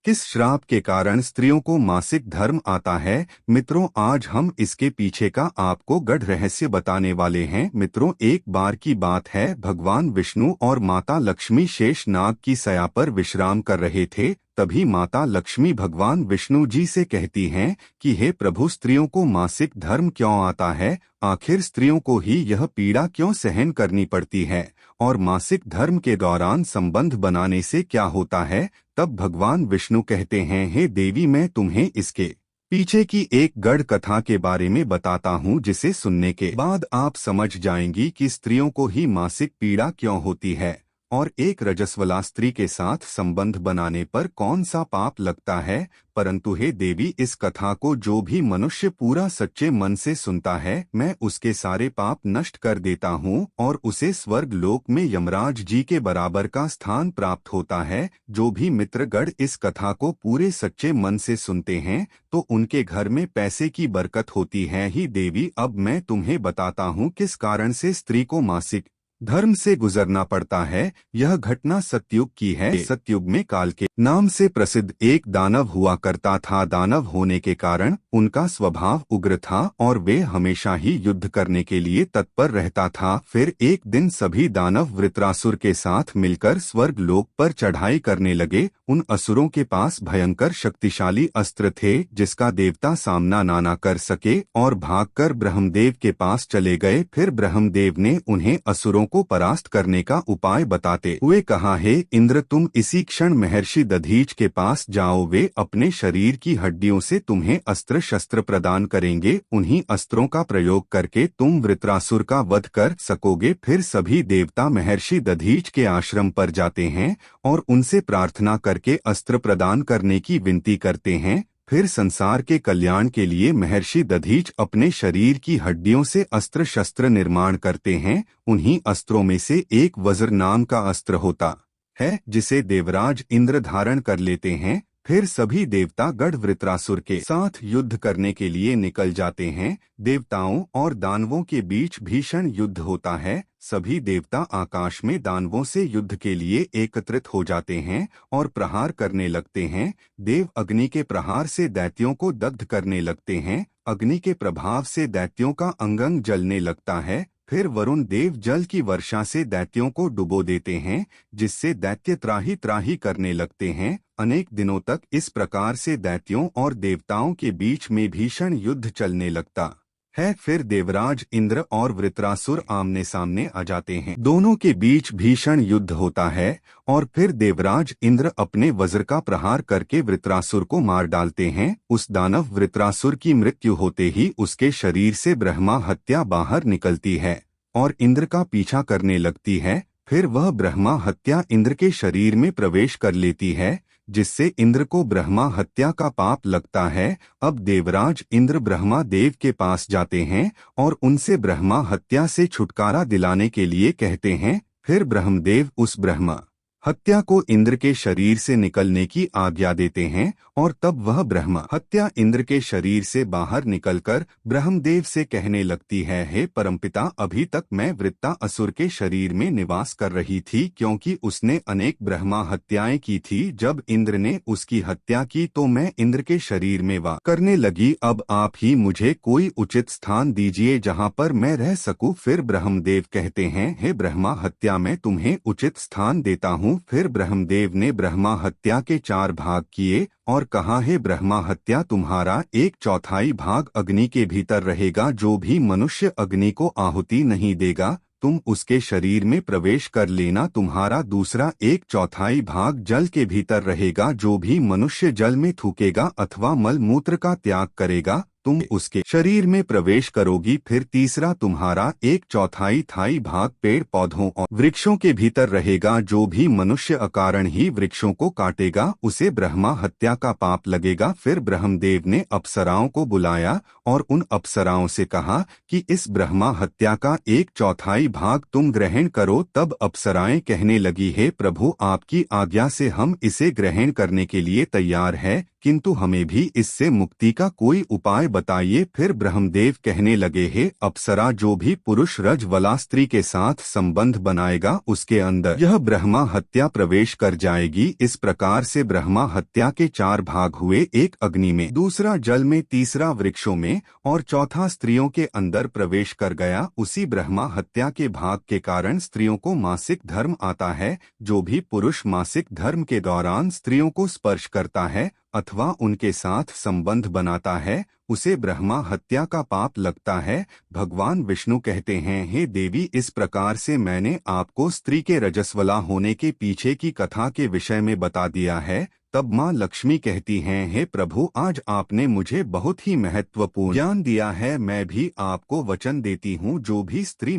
किस श्राप के कारण स्त्रियों को मासिक धर्म आता है? मित्रों, आज हम इसके पीछे का आपको गढ़ रहस्य बताने वाले हैं। मित्रों, एक बार की बात है, भगवान विष्णु और माता लक्ष्मी शेष नाग की सया पर विश्राम कर रहे थे। तभी माता लक्ष्मी भगवान विष्णु जी से कहती हैं कि हे प्रभु, स्त्रियों को मासिक धर्म क्यों आता है? आखिर स्त्रियों को ही यह पीड़ा क्यों सहन करनी पड़ती है? और मासिक धर्म के दौरान संबंध बनाने से क्या होता है? तब भगवान विष्णु कहते हैं, हे देवी, मैं तुम्हें इसके पीछे की एक गढ़ कथा के बारे में बताता हूँ, जिसे सुनने के बाद आप समझ जाएंगी कि स्त्रियों को ही मासिक पीड़ा क्यों होती है और एक रजस्वला स्त्री के साथ संबंध बनाने पर कौन सा पाप लगता है। परंतु हे देवी, इस कथा को जो भी मनुष्य पूरा सच्चे मन से सुनता है, मैं उसके सारे पाप नष्ट कर देता हूँ और उसे स्वर्ग लोक में यमराज जी के बराबर का स्थान प्राप्त होता है। जो भी मित्रगण इस कथा को पूरे सच्चे मन से सुनते हैं तो उनके घर में पैसे की बरकत होती है ही देवी। अब मैं तुम्हें बताता हूँ किस कारण से स्त्री को मासिक धर्म से गुजरना पड़ता है। यह घटना सतयुग की है। सतयुग में काल के नाम से प्रसिद्ध एक दानव हुआ करता था। दानव होने के कारण उनका स्वभाव उग्र था और वे हमेशा ही युद्ध करने के लिए तत्पर रहता था। फिर एक दिन सभी दानव वृत्रासुर के साथ मिलकर स्वर्ग लोक पर चढ़ाई करने लगे। उन असुरों के पास भयंकर शक्तिशाली अस्त्र थे जिसका देवता सामना ना कर सके और भागकर ब्रह्मदेव के पास चले गए। फिर ब्रह्मदेव ने उन्हें असुरों को परास्त करने का उपाय बताते हुए कहा, हे इंद्र, तुम इसी क्षण महर्षि दधीच के पास जाओ। वे अपने शरीर की हड्डियों से तुम्हें अस्त्र शस्त्र प्रदान करेंगे। उन्हीं अस्त्रों का प्रयोग करके तुम वृत्रासुर का वध कर सकोगे। फिर सभी देवता महर्षि दधीच के आश्रम पर जाते हैं और उनसे प्रार्थना करके अस्त्र प्रदान करने की विनती करते हैं। फिर संसार के कल्याण के लिए महर्षि दधीच अपने शरीर की हड्डियों से अस्त्र शस्त्र निर्माण करते हैं। उन्हीं अस्त्रों में से एक वज्र नाम का अस्त्र होता है जिसे देवराज इंद्र धारण कर लेते हैं। फिर सभी देवता गढ़ वृत्रासुर के साथ युद्ध करने के लिए निकल जाते हैं। देवताओं और दानवों के बीच भीषण युद्ध होता है। सभी देवता आकाश में दानवों से युद्ध के लिए एकत्रित हो जाते हैं और प्रहार करने लगते हैं। देव अग्नि के प्रहार से दैत्यों को दग्ध करने लगते हैं। अग्नि के प्रभाव से दैत्यों का अंग अंग जलने लगता है। फिर वरुण देव जल की वर्षा से दैत्यों को डुबो देते हैं, जिससे दैत्य त्राही त्राही करने लगते हैं। अनेक दिनों तक इस प्रकार से दैत्यों और देवताओं के बीच में भीषण युद्ध चलने लगता है। फिर देवराज इंद्र और वृत्रासुर आमने सामने आ जाते हैं। दोनों के बीच भीषण युद्ध होता है और फिर देवराज इंद्र अपने वज्र का प्रहार करके वृत्रासुर को मार डालते हैं। उस दानव वृत्रासुर की मृत्यु होते ही उसके शरीर से ब्रह्मा हत्या बाहर निकलती है और इंद्र का पीछा करने लगती है। फिर वह ब्रह्मा हत्या इंद्र के शरीर में प्रवेश कर लेती है, जिससे इंद्र को ब्रह्मा हत्या का पाप लगता है। अब देवराज इंद्र ब्रह्मा देव के पास जाते हैं और उनसे ब्रह्मा हत्या से छुटकारा दिलाने के लिए कहते हैं। फिर ब्रह्मदेव उस ब्रह्मा हत्या को इंद्र के शरीर से निकलने की आज्ञा देते हैं और तब वह ब्रह्मा हत्या इंद्र के शरीर से बाहर निकलकर ब्रह्मदेव से कहने लगती है, हे परमपिता, अभी तक मैं वृत्ता असुर के शरीर में निवास कर रही थी, क्योंकि उसने अनेक ब्रह्मा हत्याएं की थी। जब इंद्र ने उसकी हत्या की तो मैं इंद्र के शरीर में वास करने लगी। अब आप ही मुझे कोई उचित स्थान दीजिए जहाँ पर मैं रह सकूं। फिर ब्रह्मदेव कहते हैं, हे ब्रह्मा हत्या, मैं तुम्हें उचित स्थान देता हूँ। फिर ब्रह्मदेव ने ब्रह्मा हत्या के 4 भाग किए और कहा, हे ब्रह्मा हत्या, तुम्हारा 1/4 भाग अग्नि के भीतर रहेगा। जो भी मनुष्य अग्नि को आहुति नहीं देगा, तुम उसके शरीर में प्रवेश कर लेना। तुम्हारा दूसरा 1/4 भाग जल के भीतर रहेगा। जो भी मनुष्य जल में थूकेगा अथवा मल मूत्र का त्याग करेगा, तुम उसके शरीर में प्रवेश करोगी। फिर तीसरा तुम्हारा 1/4 भाग पेड़ पौधों और वृक्षों के भीतर रहेगा। जो भी मनुष्य अकारण ही वृक्षों को काटेगा, उसे ब्रह्मा हत्या का पाप लगेगा। फिर ब्रह्मदेव ने अप्सराओं को बुलाया और उन अप्सराओं से कहा कि इस ब्रह्मा हत्या का 1/4 भाग तुम ग्रहण करो। तब अप्सराएं कहने लगी, हे प्रभु, आपकी आज्ञा से हम इसे ग्रहण करने के लिए तैयार है, किंतु हमें भी इससे मुक्ति का कोई उपाय बताइए। फिर ब्रह्मदेव कहने लगे, हे अप्सरा, जो भी पुरुष रजवला स्त्री के साथ संबंध बनाएगा उसके अंदर यह ब्रह्मा हत्या प्रवेश कर जाएगी। इस प्रकार से ब्रह्मा हत्या के 4 भाग हुए, एक अग्नि में, दूसरा जल में, तीसरा वृक्षों में और चौथा स्त्रियों के अंदर प्रवेश कर गया। उसी ब्रह्मा हत्या के भाग के कारण स्त्रियों को मासिक धर्म आता है। जो भी पुरुष मासिक धर्म के दौरान स्त्रियों को स्पर्श करता है अथवा उनके साथ संबंध बनाता है उसे ब्रह्मा हत्या का पाप लगता है। भगवान विष्णु कहते हैं, हे देवी, इस प्रकार से मैंने आपको स्त्री के रजस्वला होने के पीछे की कथा के विषय में बता दिया है। तब माँ लक्ष्मी कहती हैं, हे प्रभु, आज आपने मुझे बहुत ही महत्वपूर्ण ज्ञान दिया है। मैं भी आपको वचन देती हूँ, जो भी स्त्री